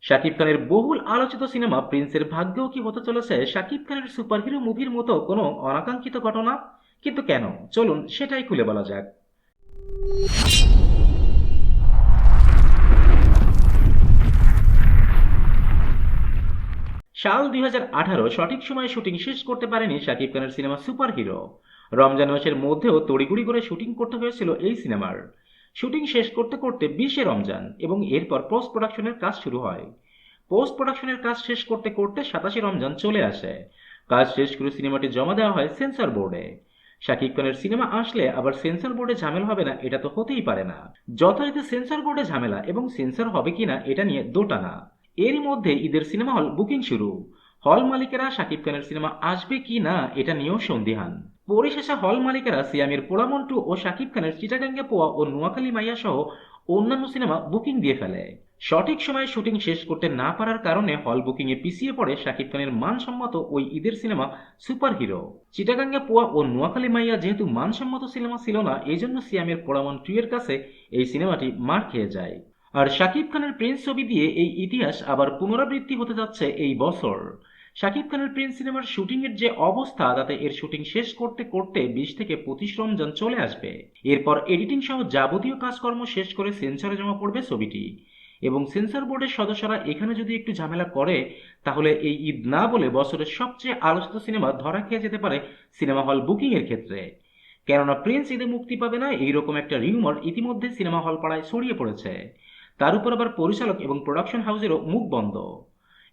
শাকিব খানের বহুল আলোচিত সিনেমা প্রিন্সের ভাগ্যেও কি হতে চলেছে শাকিব খানের সুপারহিরো মুভির মতো কোনো অনাকাঙ্ক্ষিত ঘটনা? কিন্তু কেন? চলুন সেটাই খুলে বলা যাক। সাল 2018 সঠিক সময়ে শুটিং শেষ করতে পারেনি শাকিব খানের সিনেমা সুপারহিরো। রমজান মাসের মধ্যেও তড়িঘড়ি করে শুটিং করতে হয়েছিল এই সিনেমার। শুটিং শেষ করতে করতে 20 রমজান এবং এরপর পোস্ট প্রোডাকশনের কাজ শুরু হয়। পোস্ট প্রোডাকশনের কাজ শেষ করতে করতে 27 রমজান চলে আসে। কাজ শেষ করে সিনেমাটি জমা দেওয়া হয় সেন্সর বোর্ডে। শাকিব খানের সিনেমা আসলে আবার সেন্সর বোর্ডে ঝামেলা হবে না এটা তো হতেই পারে না। যথারীতি সেন্সর বোর্ডে ঝামেলা এবং সেন্সর হবে কিনা এটা নিয়ে দোটানা। এরই মধ্যে ঈদের সিনেমা হল বুকিং শুরু। হল মালিকেরা শাকিব খানের সিনেমা আসবে কি না এটা নিয়েও সন্দিহান। পরিশেষে হল মালিকেরা সিয়ামের পোড়ামন্টু ও শাকিব খানের চিটাগাঙ্গে পোয়া ও নোয়াখালী মাইয়া সহ অন্যান্য সিনেমা বুকিং দিয়ে ফেলে। সঠিক সময়ে শুটিং শেষ করতে না পারার কারণে হল বুকিংয়ে পিছিয়ে পড়ে শাকিব খানের মানসম্মত ওই ঈদের সিনেমা সুপারহিরো। চিটাগাঙ্গে পোয়া ও নোয়াখালী মাইয়া যেহেতু মানসম্মত সিনেমা ছিল না, এই জন্য সিয়ামের পোড়ামন 2 এর কাছে এই সিনেমাটি মার খেয়ে যায়। আর শাকিব খানের প্রিন্স ছবি দিয়ে এই ইতিহাস আবার পুনরাবৃত্তি হতে যাচ্ছে এই বছর। শাকিব খানের প্রিন্স সিনেমার শুটিং এর যে অবস্থা, তাতে এর শুটিং শেষ করতে করতে 20 থেকে 25 রমজান চলে আসবে। এরপর এডিটিং সহ যাবতীয় কাজকর্ম শেষ করে সেন্সরে জমা পড়বে ছবিটি। এবং সেন্সর বোর্ডের সদস্যরা এখানে যদি একটু ঝামেলা করে, তাহলে এই ঈদ না বলে বছরের সবচেয়ে আলোচিত সিনেমা ধরা খেয়ে যেতে পারে সিনেমা হল বুকিং এর ক্ষেত্রে। কেননা প্রিন্স ঈদে মুক্তি পাবে না এইরকম একটা রিউমার ইতিমধ্যে সিনেমা হল পাড়ায় ছড়িয়ে পড়েছে। তার উপর আবার পরিচালক এবং প্রোডাকশন হাউসেরও মুখ বন্ধ।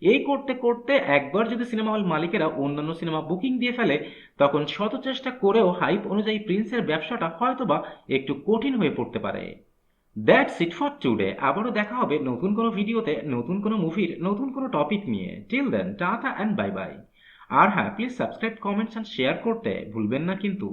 এই করতে করতে একবার যদি সিনেমা হল মালিকেরা অন্যান্য সিনেমা বুকিং দিয়ে ফেলে, তখন শত চেষ্টা করেও হাইপ অনুযায়ী প্রিন্সের ব্যবসাটা হয়তোবা একটু কঠিন হয়ে পড়তে পারে। That's it for today. আবারও দেখা হবে নতুন কোনো ভিডিওতে, নতুন কোনো মুভির নতুন কোনো টপিক নিয়ে। Till then tata and bye bye. আর হ্যাঁ, please subscribe, comments and share করতে ভুলবেন না কিন্তু।